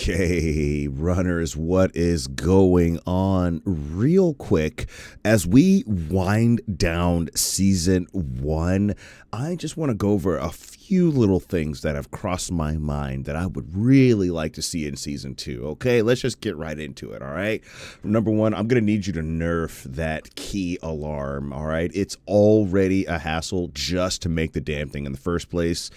Okay, runners, what is going on? Real quick, as we wind down season one, I just want to go over a few little things that have crossed my mind that I would really like to see in season two. Okay, let's just get right into it. All right. Number one, I'm going to need you to nerf that key alarm. All right. It's already a hassle just to make the damn thing in the first place.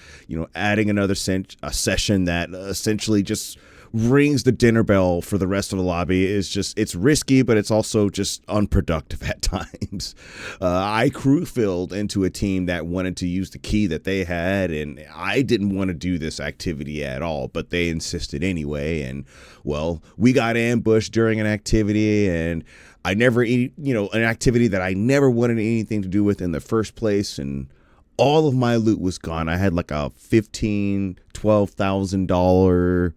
Adding another a session that essentially just rings the dinner bell for the rest of the lobby it's risky, but it's also just unproductive at times. I crew filled into a team that wanted to use the key that they had, and I didn't want to do this activity at all, but they insisted anyway. And well, we got ambushed during an activity, and an activity that I never wanted anything to do with in the first place, and all of my loot was gone. I had like a $12,000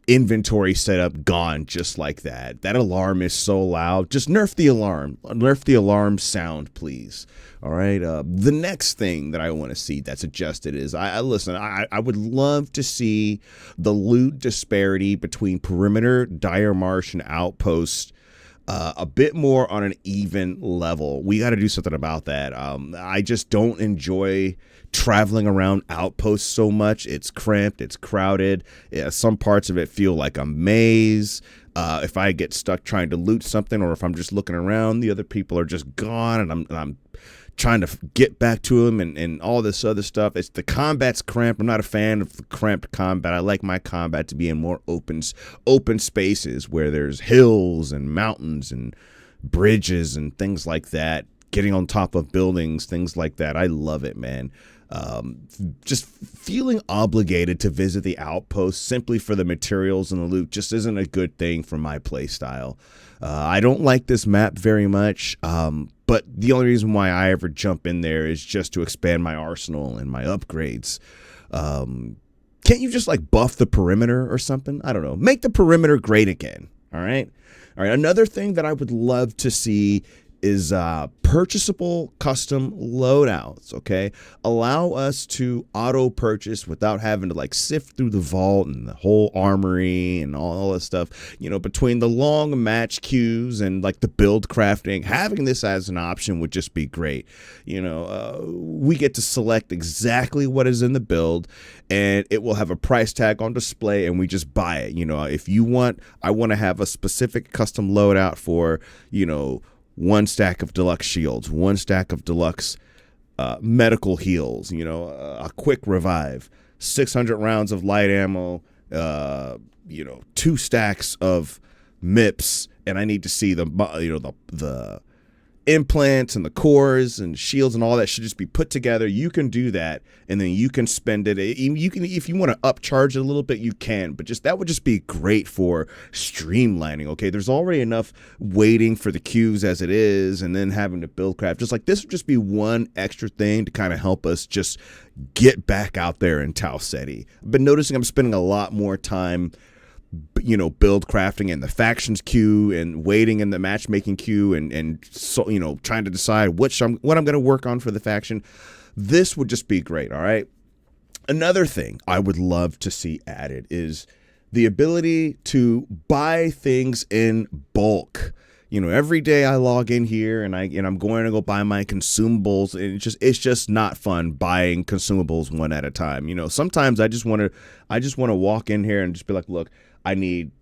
inventory setup gone just like that. That alarm is so loud. Just nerf the alarm. Nerf the alarm sound, please. All right. The next thing that I want to see that's adjusted is I would love to see the loot disparity between perimeter, dire marsh, and outpost a bit more on an even level. We got to do something about that. I just don't enjoy traveling around outposts so much. It's cramped, it's crowded. Yeah, some parts of it feel like a maze. If I get stuck trying to loot something, or if I'm just looking around, the other people are just gone, and I'm trying to get back to them and all this other stuff. It's the combat's cramped. I'm not a fan of the cramped combat. I like my combat to be in more open spaces where there's hills and mountains and bridges and things like that. Getting on top of buildings, things like that. I love it, man. Just feeling obligated to visit the outpost simply for the materials and the loot just isn't a good thing for my play style. I don't like this map very much, but the only reason why I ever jump in there is just to expand my arsenal and my upgrades. Can't you just like buff the perimeter or something? I don't know. Make the perimeter great again. All right. Another thing that I would love to see is purchasable custom loadouts. Okay, allow us to auto purchase without having to like sift through the vault and the whole armory and all this stuff. Between the long match queues and like the build crafting, having this as an option would just be great. We get to select exactly what is in the build, and it will have a price tag on display, and we just buy it. If you want, I want to have a specific custom loadout for one stack of deluxe shields, one stack of deluxe medical heals, a quick revive, 600 rounds of light ammo, 2 stacks of MIPS, and I need to see the implants and the cores and shields and all that should just be put together. You can do that, and then you can spend it. You can, if you want to upcharge it a little bit, you can, but that would just be great for streamlining. Okay, there's already enough waiting for the queues as it is, and then having to build craft. Just like this would just be one extra thing to kind of help us just get back out there in Tau Ceti. I've been noticing I'm spending a lot more time build crafting in the factions queue and waiting in the matchmaking queue and so trying to decide what I'm going to work on for the faction. This would just be great. All right. Another thing I would love to see added is the ability to buy things in bulk. Every day I log in here and I'm going to go buy my consumables, and it's just not fun buying consumables one at a time. Sometimes I just want to walk in here and just be like, look, I need,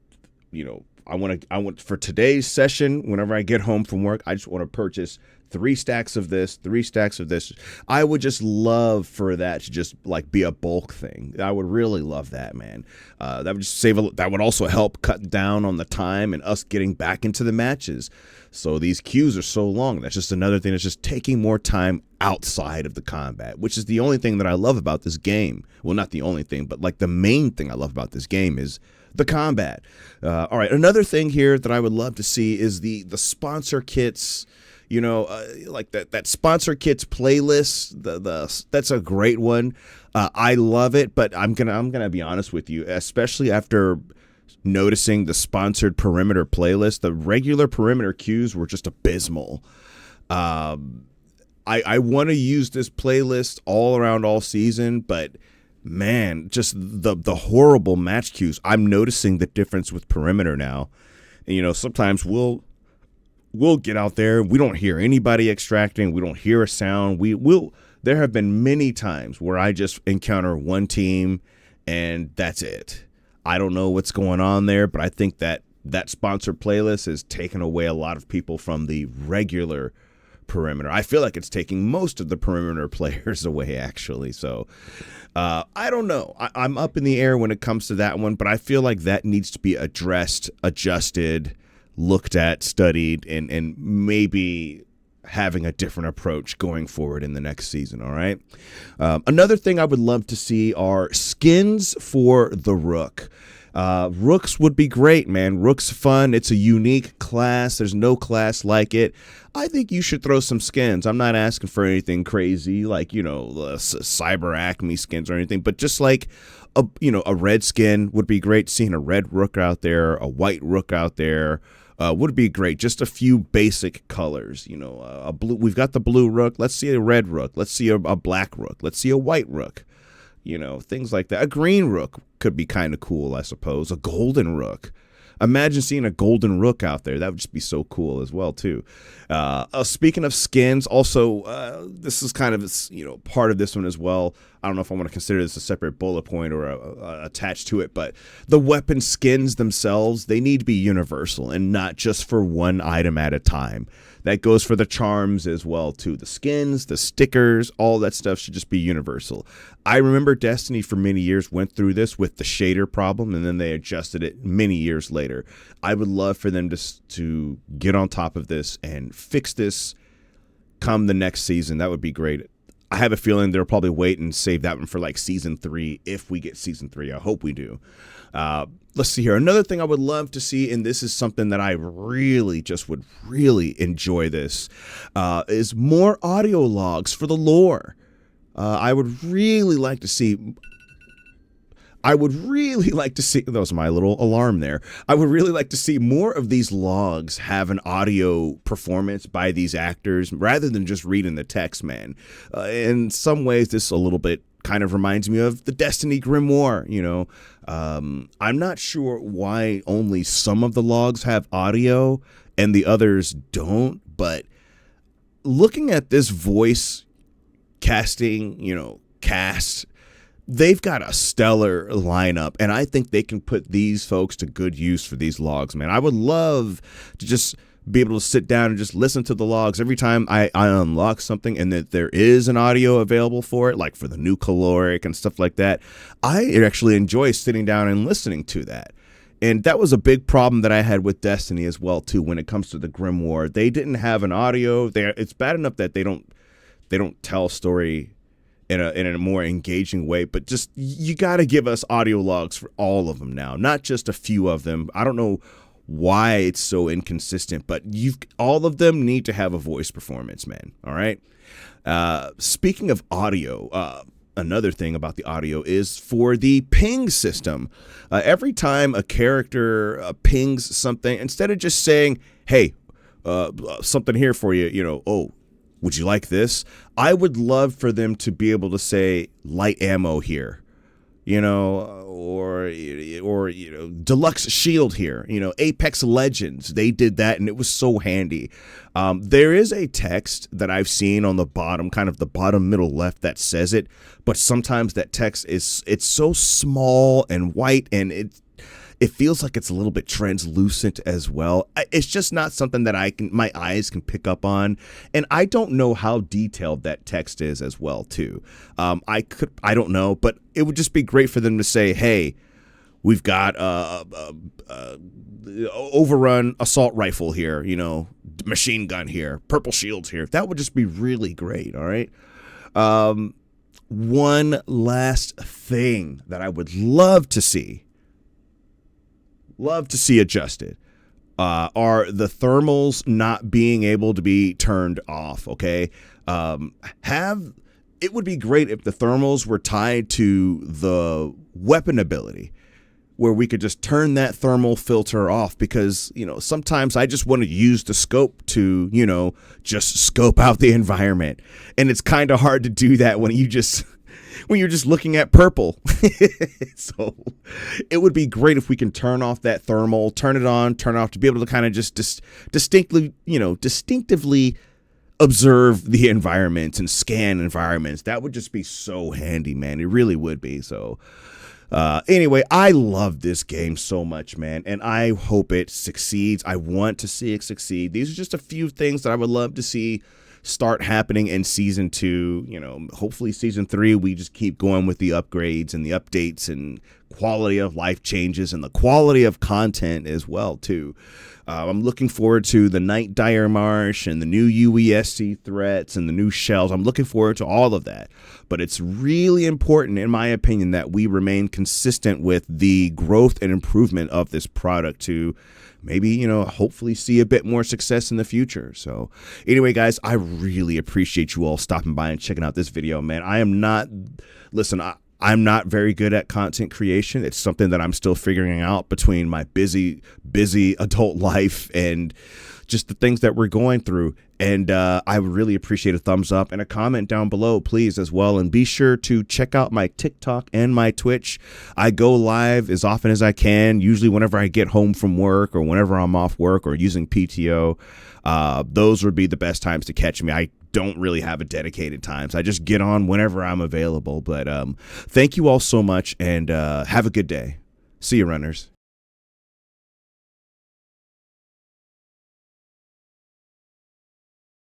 I want for today's session, whenever I get home from work, I just want to purchase 3 stacks of this, 3 stacks of this. I would just love for that to just like be a bulk thing. I would really love that, man. That would just that would also help cut down on the time and us getting back into the matches. So these queues are so long. That's just another thing that's just taking more time outside of the combat, which is the only thing that I love about this game. Well, not the only thing, but like the main thing I love about this game is the combat. All right. Another thing here that I would love to see is the sponsor kits. Like that sponsor kits playlist. That's a great one. I love it, but I'm gonna be honest with you, especially after noticing the sponsored perimeter playlist. The regular perimeter queues were just abysmal. I want to use this playlist all around all season, but man, just the horrible match cues. I'm noticing the difference with perimeter now. And, sometimes we'll get out there. We don't hear anybody extracting. We don't hear a sound. There have been many times where I just encounter one team and that's it. I don't know what's going on there, but I think that sponsored playlist is taking away a lot of people from the regular perimeter. I feel like it's taking most of the perimeter players away, actually. So I don't know. I'm up in the air when it comes to that one, but I feel like that needs to be addressed, adjusted, looked at, studied, and maybe having a different approach going forward in the next season. All right. Another thing I would love to see are skins for the Rook. Rooks would be great, man. Rook's fun. It's a unique class. There's no class like it. I think you should throw some skins. I'm not asking for anything crazy like, Cyber Acme skins or anything, but just like a red skin would be great. Seeing a red Rook out there, a white Rook out there, would be great. Just a few basic colors, a blue. We've got the blue Rook. Let's see a red Rook. Let's see a black Rook. Let's see a white Rook. Things like that. A green Rook could be kind of cool, I suppose. A golden Rook. Imagine seeing a golden Rook out there. That would just be so cool as well, too. Speaking of skins, also, this is kind of, part of this one as well. I don't know if I want to consider this a separate bullet point or attached to it, but the weapon skins themselves, they need to be universal and not just for one item at a time. That goes for the charms as well, too. The skins, the stickers, all that stuff should just be universal. I remember Destiny for many years went through this with the shader problem, and then they adjusted it many years later. I would love for them to get on top of this and fix this come the next season. That would be great. I have a feeling they'll probably wait and save that one for like season 3 if we get season 3. I hope we do. Let's see here. Another thing I would love to see, and this is something that I really just would really enjoy this, is more audio logs for the lore. I would really like to see. That was my little alarm there. I would really like to see more of these logs have an audio performance by these actors rather than just reading the text, man. In some ways, this a little bit kind of reminds me of the Destiny Grimoire, I'm not sure why only some of the logs have audio and the others don't, but looking at this voice casting, cast, they've got a stellar lineup, and I think they can put these folks to good use for these logs, man. I would love to just be able to sit down and just listen to the logs every time I unlock something and that there is an audio available for it, like for the new caloric and stuff like that. I actually enjoy sitting down and listening to that. And that was a big problem that I had with Destiny as well, too, when it comes to the Grimoire. They didn't have an audio. It's bad enough that they don't tell a story in a more engaging way, but just you got to give us audio logs for all of them now, not just a few of them. I don't know why it's so inconsistent, but all of them need to have a voice performance, man. All right. Speaking of audio, another thing about the audio is for the ping system. Every time a character pings something, instead of just saying, "Hey, something here for you," oh, would you like this? I would love for them to be able to say light ammo here, or deluxe shield here, Apex Legends. They did that and it was so handy. There is a text that I've seen on the bottom, kind of the bottom middle left, that says it, but sometimes that text it's so small and white and it feels like it's a little bit translucent as well. It's just not something that my eyes can pick up on. And I don't know how detailed that text is as well, too. I don't know, but it would just be great for them to say, hey, we've got overrun assault rifle here, machine gun here, purple shields here. That would just be really great. All right. One last thing that I would love to see adjusted are the thermals not being able to be turned off. Okay. It would be great if the thermals were tied to the weapon ability, where we could just turn that thermal filter off, because, sometimes I just want to use the scope to, just scope out the environment. And it's kind of hard to do that when you just when you're just looking at purple. So it would be great if we can turn off that thermal, turn it on, turn it off, to be able to kind of just distinctively observe the environment and scan environments. That would just be so handy, man. It really would be. So anyway, I love this game so much, man, and I hope it succeeds. I want to see it succeed. These are just a few things that I would love to see start happening in season 2. Hopefully season 3, we just keep going with the upgrades and the updates and quality of life changes and the quality of content as well too. I'm looking forward to the Night Dire Marsh and the new UESC threats and the new shells. I'm looking forward to all of that. But it's really important, in my opinion, that we remain consistent with the growth and improvement of this product to maybe, hopefully see a bit more success in the future. So anyway, guys, I really appreciate you all stopping by and checking out this video, man. I'm not very good at content creation. It's something that I'm still figuring out between my busy adult life and just the things that we're going through. And I would really appreciate a thumbs up and a comment down below, please, as well. And be sure to check out my TikTok and my Twitch. I go live as often as I can, usually whenever I get home from work or whenever I'm off work or using PTO. Those would be the best times to catch me. I don't really have a dedicated times. I just get on whenever I'm available. But thank you all so much, and have a good day. See you, runners.